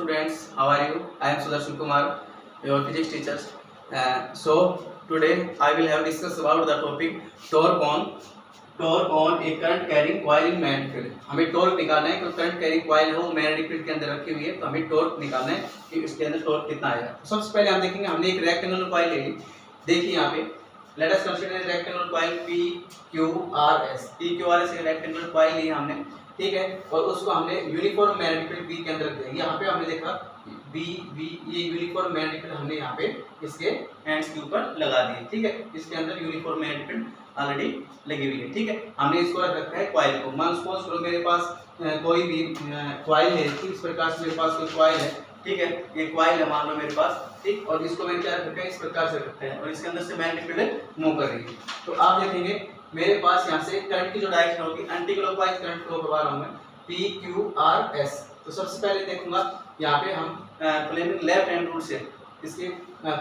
students, how are you? I am Sudarshan Kumar, your physics teacher. So today I will have discuss about the topic torque on a current carrying coil in magnetic field. हमें torque निकालना है कि current carrying coil है वो magnetic field के अंदर रखी हुई है, तो हमें टॉर्क निकालना है कि इसके अंदर टॉर्क कितना आएगा। तो सबसे पहले हम देखेंगे, हमने एक रेक्टेंगुलर कॉइल ले ली। देखिए यहाँ पे let us consider rectangular coil PQRS एक रेक्टेंगुलर कॉइल ली हमने, ठीक है, और उसको हमने यूनिफॉर्म मैग्नेटिक फील्ड B के अंदर रख दिया। यहाँ पे हमने देखा B ये यूनिफॉर्म मैग्नेटिक फील्ड हमने यहाँ पे इसके एंड्स के ऊपर लगा दिए, ठीक है। इसके अंदर यूनिफॉर्म मैग्नेटिक फील्ड ऑलरेडी लगी हुई है, ठीक है। हमने इसको रख रखा है कॉइल को। मान सपोज करो मेरे पास कोई भी कॉइल है, इस प्रकार से मेरे पास कोई कॉइल है, ठीक है, ये कॉइल है मान लो मेरे पास, ठीक, और इसको मैंने क्या रखा है, इस प्रकार से रखते हैं और इसके अंदर से मैग्नेटिक फील्ड मूव कर रही है। तो आप देखेंगे मेरे पास यहाँ से करंट की जो डायरेक्शन होगी एंटी क्लॉकवाइज करंट फ्लो करवा रहा हूँ मैं, PQRS। तो सबसे पहले देखूंगा यहाँ पे हम फ्लेमिंग लेफ्ट हैंड रूल से इसके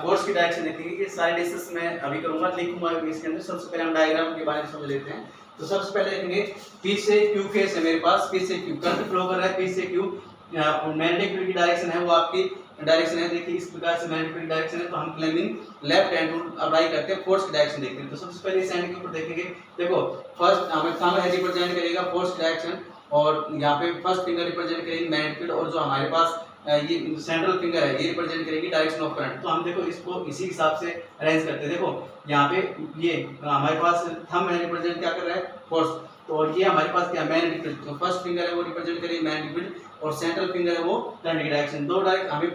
फोर्स की डायरेक्शन देखेंगे कि सारे डिस्कस मैं अभी करूंगा, लिखूंगा इसके अंदर। सबसे पहले हम डायग्राम के बारे में समझ लेते हैं। तो सबसे पहले देखेंगे P से Q केस है मेरे पास, P से Q करंट फ्लो कर रहा है, P से Q मैग्नेटिक फील्ड की डायरेक्शन है वो आपकी डायरेक्शन है। देखिए इस प्रकार से मैग्नेटिक फील्ड डायरेक्शन है, तो हम Fleming left hand rule apply करते हैं, फोर्स की डायरेक्शन देखते हैं। तो सबसे पहले इस हैंड के ऊपर देखेंगे, देखो फर्स्ट हमें थंब है रिप्रेजेंट करेगा फोर्स की डायरेक्शन, और यहाँ पे फर्स्ट फिंगर रिप्रेजेंट करेगी मैग्नेटिक फील्ड, और जो हमारे पास ये सेंट्रल फिंगर है ये रिप्रेजेंट करेगी डायरेक्शन ऑफ करंट। तो हम देखो इसको इसी हिसाब से अरेंज करते हैं। देखो यहाँ पे ये हमारे पास थंब है रिप्रेजेंट क्या कर रहा है, फोर्स, तो ये हमारे पास क्या मैग्नेटिक फील्ड, तो फर्स्ट फिंगर है वो रिप्रेजेंट करेगी मैग्नेटिक फील्ड, और सेंट्रल फिंगर है वो करंट की डायरेक्शन। दो डायरेक्ट हमें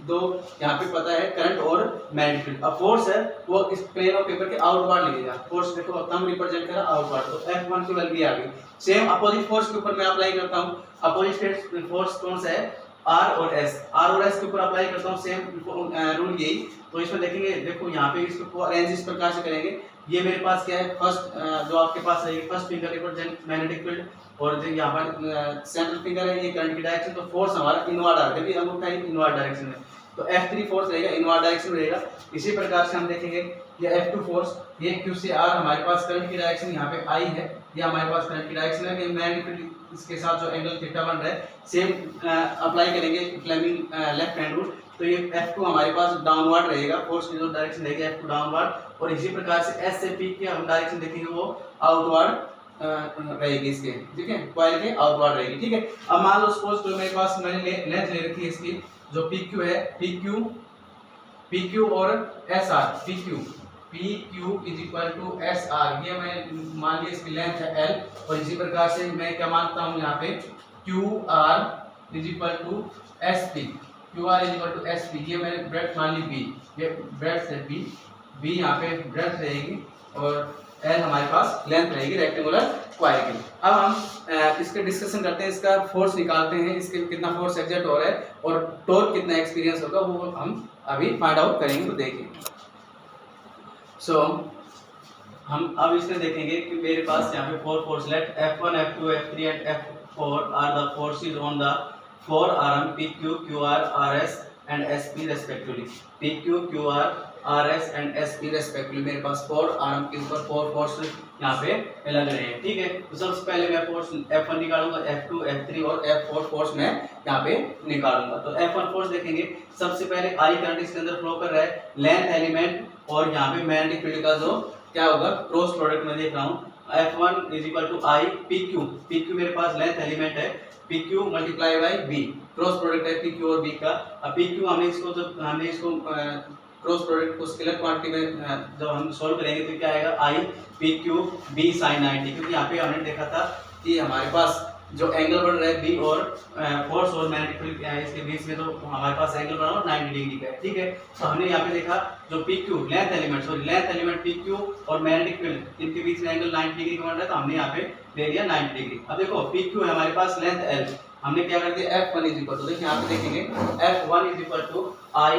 दो यहाँ पे पता है करंट और मैग्नेटिक फील्ड। अब फोर्स है वो इस प्लेन ऑफ पेपर के आउटवर्ड लिखेगा, फोर्स देखो थंब रिप्रेजेंट करा आउटवर्ड, तो F1 की वैल्यू आ गई। सेम अपोजिट फोर्स के ऊपर मैं अप्लाई करता हूँ, अपोजिट फोर्स कौन सा है, R और S के ऊपर अप्लाई करता हूँ, सेम रूल यही। तो इसमें देखेंगे, देखो यहाँ पे इसको अरेंज इस प्रकार से करेंगे। ये मेरे पास क्या है, फर्स्ट जो आपके पास है ये first finger represent magnetic field, और जो यहाँ पर सेंट्रल फिंगर है ये करंट की डायरेक्शन। तो फोर्स हमारा इनवर्ड आ रहा है, अंगूठा इनवर्ड डायरेक्शन में, तो F3 फोर्स रहेगा, इनवर्ड डायरेक्शन रहेगा। इसी प्रकार से हम देखेंगे ये F2 फोर्स, ये Q से R हमारे पास करंट की डायरेक्शन यहाँ पे I है, ये हमारे पास करंट की डायरेक्शन है। मैग्नेटिक फील्ड इसके साथ जो एंगल थीटा बन रहा है सेम अप्लाई करेंगे फ्लेमिंग लेफ्ट हैंड रूल। तो ये F2 हमारे पास डाउनवर्ड रहेगा, फोर्स की जो डायरेक्शन रहेगी F2 डाउनवर्ड, और इसी प्रकार से S से P की हम डायरेक्शन देखेंगे वो आउटवर्ड रहेगी इसके, ठीक है, कॉइल के आउटवर्ड रहेगी, ठीक है। अब मान लो सपोज तो मेरे पास मैंने लेंथ ले रखी है इसकी, जो PQ है, PQ और SR, PQ is equal to SR, ये मैं मान लिया इसकी लेंथ है L, और इसी प्रकार से मैं क्या मानता हूँ यहाँ पे QR is equal to SP, QR is equal to SP, ये मैंने ब्रेड्थ मान ली B, ये ब्रेड्थ है B यहाँ पे ब्रेड्थ रहेगी, और L हमारे पास लेंथ रहेगी रेक्टेंगुलर कॉइल की। अब हम इसके डिस्कशन करते हैं, इसका फोर्स निकालते हैं, इसके कितना फोर्स एग्जर्ट हो रहा है और टॉर्क कितना एक्सपीरियंस होगा वो हम अभी फाइंड आउट करेंगे। तो देखिए हम अब इसमें देखेंगे कि मेरे पास यहाँ पे four forces let F1, F2, F3 and F4 are the forces on the 4 arm PQ, QR, RS and SP respectively. PQ, QR, RS and SP respectively मेरे पास 4 आर्म के ऊपर 4 फोर्स यहाँ पे लग रहे हैं, ठीक है। तो सबसे पहले मैं फोर्स F1 निकालूंगा, F2, F3 और F4 फोर्स मैं यहाँ पे निकालूंगा। तो F1 फोर्स देखेंगे, सबसे पहले I करंट इसके अंदर फ्लो कर रहा है, लेंथ एलिमेंट और यहाँ पे मैग्नेटिक फील्ड का जो क्या होगा क्रॉस प्रोडक्ट में देख रहा हूँ, F1 is equal to I PQ मेरे पास लेंथ एलिमेंट है, PQ multiply by B, cross product है PQ और B का। अब PQ हमने इसको क्रॉस प्रोडक्ट को स्केलर क्वांटिटी में जब हम सॉल्व करेंगे तो क्या आएगा, I PQ B sin 90, क्योंकि यहाँ पे हमने देखा था कि हमारे पास जो एंगल बन रहा है B और फोर्स और मैग्नेटिक फील्ड इसके बीच में, तो हमारे पास एंगल बना हुआ 90 डिग्री का है, ठीक है। तो हमने यहाँ पे देखा जो PQ लेंथ एलिमेंट PQ और मैग्नेटिक फील्ड इनके बीच में एंगल 90 डिग्री का बन रहा है, तो हमने यहाँ पे ले लिया 90 डिग्री। अब देखो PQ है हमारे पास लेंथ L, हमने क्या कर दिया F1 इज इक्वल टू, देखिए यहाँ पे देखेंगे F1 is equal to I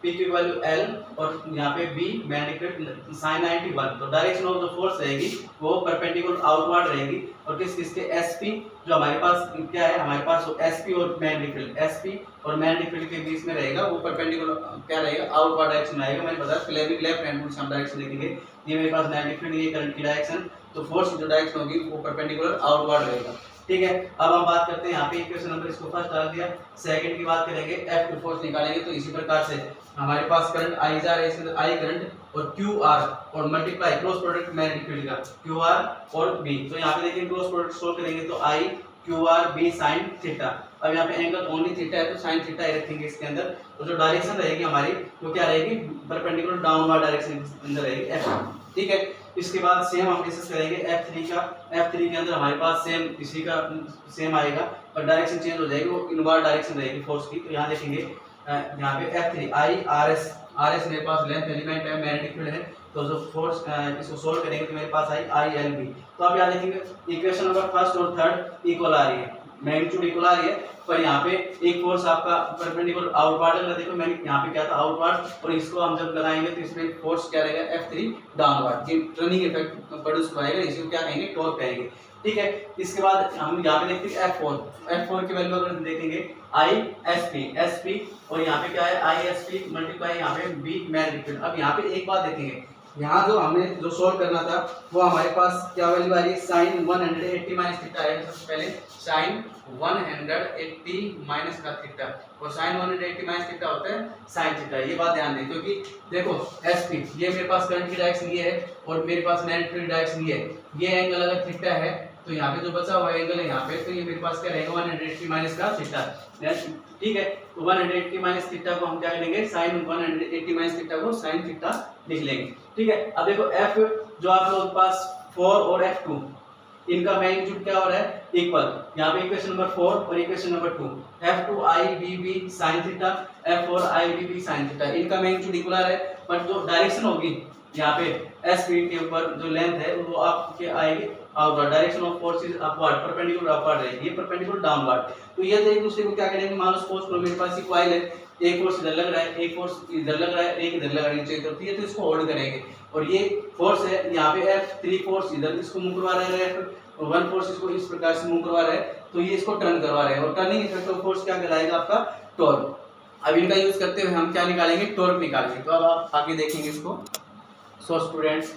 PQ की वैल्यू L और यहाँ पे B मैग्नेटिक फील्ड sin 91, तो डायरेक्शन ऑफ द फोर्स रहेगी वो परपेंडिकुलर आउटवर्ड रहेगी, और किसके SP जो हमारे पास क्या है, हमारे पास SP और मैग्नेटिक फील्ड, SP और मैग्नेटिक फील्ड के बीच में रहेगा, वो परपेंडिकुलर क्या रहेगा आउटवर्ड डायरेक्शन में आएगा। मैंने बताया फ्लेमिंग लेफ्ट हैंड रूल से हम डायरेक्शन देखेंगे, ये मेरे पास मैग्नेटिक फील्ड, ये करंट की डायरेक्शन, तो फोर्स जो डायरेक्शन होगी वो परपेंडिकुलर आउटवर्ड रहेगा, ठीक है, अब हम बात करते हैं यहाँ पे इक्वेशन नंबर इसको फर्स्ट डाल दिया। सेकंड की बात करेंगे, F2 फोर्स निकालेंगे तो इसी प्रकार से हमारे पास करंट I जा रहा है, इसके अंदर I करंट और QR और multiply cross product magnetic field का QR और B। तो यहाँ पे देखिए क्रॉस प्रोडक्ट सोल्व करेंगे तो I QR B sin theta. अब यहाँ पे एंगल ओनली थीटा है तो sin थीटा ही रखेंगे इसके अंदर। तो जो डायरेक्शन रहेगी हमारी वो क्या रहेगी, परपेंडिकुलर डाउनवर्ड डायरेक्शन के अंदर रहेगी F। ठीक है, इसके बाद सेम हम डिस्कस करेंगे F3 का। F3 के अंदर हमारे पास सेम इसी का सेम आएगा पर डायरेक्शन चेंज हो जाएगी, वो इनवर्ड डायरेक्शन रहेगी फोर्स की। तो यहाँ देखेंगे यहाँ पे F3 I RS मेरे पास लेंथ एलिमेंट है, मैग्नेटिक फील्ड है, तो जो फोर्स इसको सोल्व करेंगे तो मेरे पास आई ILB। तो आप यहाँ देखेंगे इक्वेशन नंबर फर्स्ट और थर्ड इक्वल आ रही है, मैग्नीट्यूड इक्वल आ रही है, पर यहाँ पे एक फोर्स आपका परपेंडिकुलर आउटवर्ड है। देखो मैंने यहाँ पे क्या था आउटवर्ड, और इसको हम जब लगाएंगे तो इसमें फोर्स क्या रहेगा F3 डाउनवर्ड, ये टर्निंग इफेक्ट प्रोड्यूस कराएगा, इसको क्या कहेंगे टॉर्क कहेंगे। ठीक है, इसके बाद हम यहाँ पे देखते हैं F4 की वैल्यू अगर देखेंगे ISP और यहाँ पे क्या है ISP मल्टीप्लाई यहाँ पे B मैग्नेटिक फील्ड। अब यहाँ पे एक बात देखेंगे, यहाँ जो हमें जो सोल्व करना था वो हमारे पास क्या वैल्यू आ रही है, sin 180 माइनस थीटा है। सबसे पहले sin 180 माइनस का थीटा, और sin 180 माइनस थीटा होता है sin थीटा। ये बात ध्यान दें, क्योंकि देखो SP ये मेरे पास करंट की डायरेक्शन ये है और मेरे पास मैग्नेटिक फील्ड डायरेक्शन ये है। ये एंगल अगर थीटा है तो यहाँ पे जो बचा हुआ एंगल है यहाँ पे, तो ये मेरे पास क्या रहेगा 180 माइनस का थीटा। ठीक है, तो 180 माइनस थीटा को हम क्या करेंगे sin 180 माइनस थीटा को sin थीटा लिख लेंगे। ठीक है, अब देखो F जो आप लोगों के पास 4 और F2 इनका मैग्नीट्यूड क्या हो रहा है इक्वल। यहाँ पे इक्वेशन नंबर 4 और equation number 2 F2 IBB sin theta, F4 IBB sin theta, इनका मैग्नीट्यूड इक्वल आ रहा है, पर जो डायरेक्शन होगी यहाँ पे SP के ऊपर जो लेंथ है वो आपके आएगी outward, direction of force is upward, perpendicular upward रहेगी, ये परपेंडिकुलर डाउनवर्ड। तो ये एक दूसरे को क्या करेंगे, मान लो सपोज करो मेरे पास कॉइल है, एक फोर्स इधर लग रहा है, एक फोर्स इधर लग रहा है, एक इधर लग रहा है नीचे की तरफ, तो इसको होल्ड करेंगे। और ये फोर्स है यहाँ पे F3 फोर्स इधर इसको मूव करवा रहा है, F1 फोर्स इसको इस प्रकार से मूव करवा रहा है, तो ये इसको टर्न करवा रहे हैं, और टर्निंग इफेक्ट ऑफ फोर्स क्या कहलाएगा आपका टॉर्क। अब इनका यूज करते हुए हम क्या निकालेंगे, टॉर्क निकालेंगे। तो अब आप आगे देखेंगे इसको। सो स्टूडेंट्स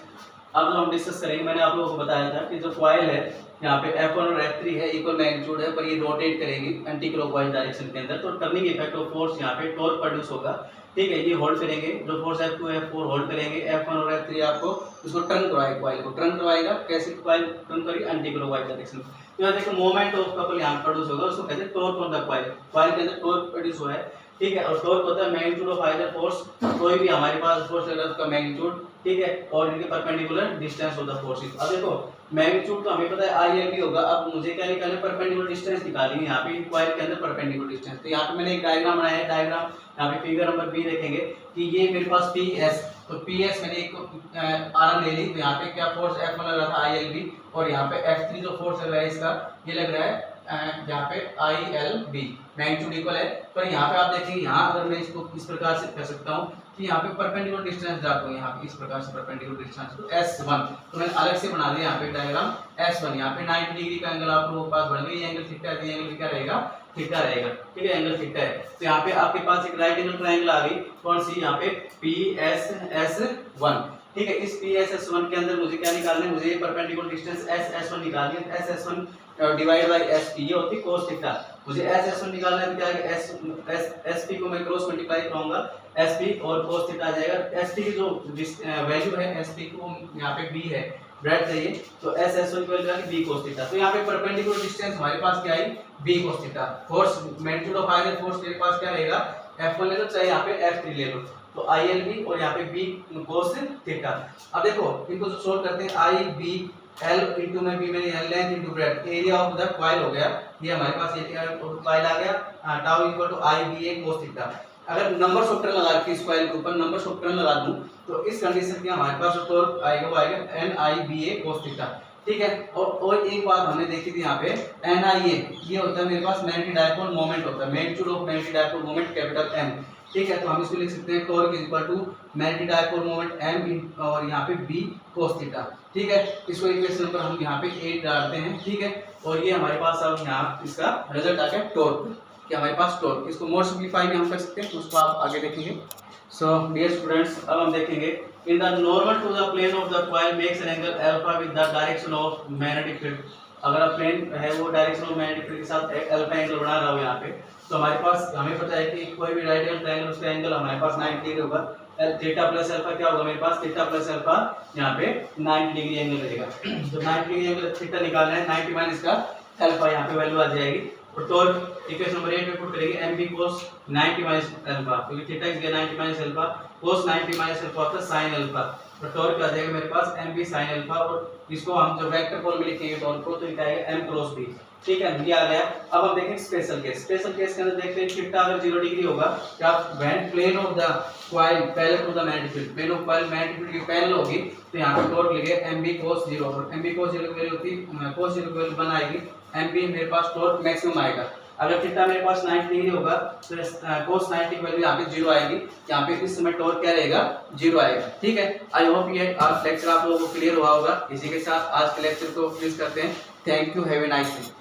अब जो हम डिस्कस करेंगे, मैंने आप लोगों को बताया था कि जो कॉइल है यहाँ पे F1 और F3 है, इक्वल मैग्नीट्यूड है, पर ये रोटेट करेंगी एंटी क्लॉकवाइज डायरेक्शन के अंदर, तो टर्निंग इफेक्ट ऑफ फोर्स यहाँ पे टॉर्क प्रोड्यूस होगा। ठीक है, ये होल्ड करेंगे, जो फोर्स F2 F4 होल्ड करेंगे, F1 और F3 आपको उसको टर्न करवाएगा, कॉइल को टर्न करवाएगा। कैसे कॉइल टर्न करेगी, एंटी क्लॉकवाइज डायरेक्शन। तो यहाँ देखो मोमेंट ऑफ कपल यहाँ प्रोड्यूस होगा, उसको कहते हैं torque on the coil. Coil के अंदर टॉर्क प्रोड्यूस हुआ है। ठीक है, और टॉर्क होता है मैग्नीट्यूड ऑफ आइदर फोर्स, कोई भी हमारे पास फोर्स है उसका मैग्नीट्यूड। ठीक है, और इनके perpendicular distance of the forces. अब देखो मैग्नीट्यूड तो हमें पता है ILB होगा, अब मुझे क्या निकालना है, परपेंडिकुलर डिस्टेंस निकालनी है यहाँ पे कॉइल के अंदर परपेंडिकुलर डिस्टेंस। तो यहाँ पे मैंने एक डायग्राम बनाया है, डायग्राम यहाँ पे फिगर नंबर B देखेंगे कि ये मेरे पास PS, तो PS मैंने एक आर्म ले ली, तो यहाँ पे क्या फोर्स F1 लग रहा था ILB, और यहाँ पे F3 जो फोर्स लग रहा है इसका ये लग रहा है यहाँ पे ILB, मैग्नीट्यूड इक्वल है। पर यहाँ पे आप देखेंगे, यहाँ अगर मैं इसको इस प्रकार से कर सकता हूँ कि यहाँ पे परपेंडिकुलर डिस्टेंस डालता हूँ, यहाँ पे इस प्रकार से परपेंडिकुलर डिस्टेंस तो S1, तो मैंने अलग से बना दिया यहाँ पे डायग्राम S1। यहाँ पे 90 डिग्री का एंगल आप लोगों के पास बढ़ गया, ये एंगल थीटा है, ये एंगल क्या रहेगा, थीटा रहेगा। ठीक है, एंगल थीटा है। तो यहाँ पे आपके पास एक राइट एंगल ट्रायंगल आ गई, कौन सी, यहाँ पे PSS1। ठीक है, इस PSS1 के अंदर मुझे क्या निकालना है, मुझे परपेंडिकुलर डिस्टेंस SS1 निकालनी है। SS1 डिवाइड बाय SP ये होती है cos थीटा। मुझे SS1 निकालना है, तो क्या है SP को मैं क्रॉस मल्टीप्लाई करूंगा, SP और cos थीटा आ जाएगा। SP की जो वैल्यू है SP को यहाँ पे B है, ब्रेड चाहिए, तो SS1 की वैल्यू आ गई B cos थीटा। तो यहाँ पे परपेंडिकुलर डिस्टेंस हमारे पास क्या आई, B cos theta. Force magnitude of either force मेरे पास क्या रहेगा, F1 ले लो चाहे यहाँ पे F3 ले लो, तो ILB और यहाँ पे B cos थीटा। अब देखो इनको जो सोल्व करते हैं, IBL इंटू में B में length into breadth, area of the coil हो गया, ये हमारे पास एरिया ऑफ कॉइल आ गया, tau equal to IBA cos theta. अगर नंबर्स ऑफ टर्न लगा के इस कॉइल के ऊपर नंबर्स ऑफ टर्न लगा दूं तो इस कंडीशन में हमारे पास जो टॉर्क आएगा वो आएगा NIBA cos थीटा। ठीक है, और एक बात हमने देखी थी यहाँ पे NIA, ये होता है मेरे पास मैग्नेटिक डायपोल मोमेंट होता है, magnitude of magnetic dipole moment capital M। ठीक है, तो हम इसको लिख सकते हैं torque is equal to magnetic dipole moment M और यहाँ पे B cos थीटा। ठीक है, इसको इक्वेशन पर हम यहाँ पे 8 डालते हैं। ठीक है, और ये हमारे पास अब यहाँ इसका रिजल्ट आ गया टॉर्क, कि हमारे पास टॉर्क, इसको मोर सिंप्लीफाई भी हम कर सकते हैं, तो उसको आप आगे देखेंगे। सो डियर स्टूडेंट्स अब हम देखेंगे in the normal to the plane of the coil makes an angle alpha with the direction of magnetic field. अगर आप प्लेन है वो डायरेक्शनल मैग्नेटिक फील्ड के साथ अल्फा एंगल बना रहा हो यहाँ पे, तो हमारे पास हमें पता है कि कोई भी राइट एंगल ट्रायंगल उसका एंगल हमारे पास 90 डिग्री होगा। थीटा प्लस अल्फा क्या होगा मेरे पास, थीटा प्लस अल्फा यहाँ पे 90 डिग्री एंगल रहेगा। तो 90 डिग्री एंगल थीटा निकालना है, 90 माइनस का अल्फा यहाँ पे वैल्यू आ जाएगी। और टॉर्क इक्वेशन नंबर 8 में पुट करेंगे mb cos 90 माइनस अल्फा, क्योंकि theta is 90 minus alpha, cos 90 minus alpha होता है sin अल्फा। तो टॉर्क आ जाएगा मेरे पास mb sin अल्फा, और इसको हम जो वेक्टर फॉर्म में लिखेंगे टॉर्क को, तो ये आएगा m क्रॉस b। ठीक है, ये आ गया। अब हम देखेंगे स्पेशल केस। स्पेशल केस के अंदर देखते हैं थीटा अगर 0 डिग्री होगा, क्या when plane of the coil parallel to the magnetic field, plane of coil magnetic field के पैरेलल होगी, तो यहां पे टॉर्क लिखे mb cos 0, और mb cos 0 की वैल्यू होती है cos 0 की वैल्यू 1 आएगी, mb मेरे पास टॉर्क मैक्सिमम आएगा। अगर थीटा मेरे पास 90 डिग्री होगा तो cos 90 की वैल्यू यहाँ पे 0 आएगी, यहाँ पे इस समय टॉर्क क्या रहेगा, 0 आएगा। ठीक है, आई होप ये आज लेक्चर आप लोगों को क्लियर हुआ होगा। इसी के साथ आज के लेक्चर को फिनिश करते हैं। Thank you, have a nice day.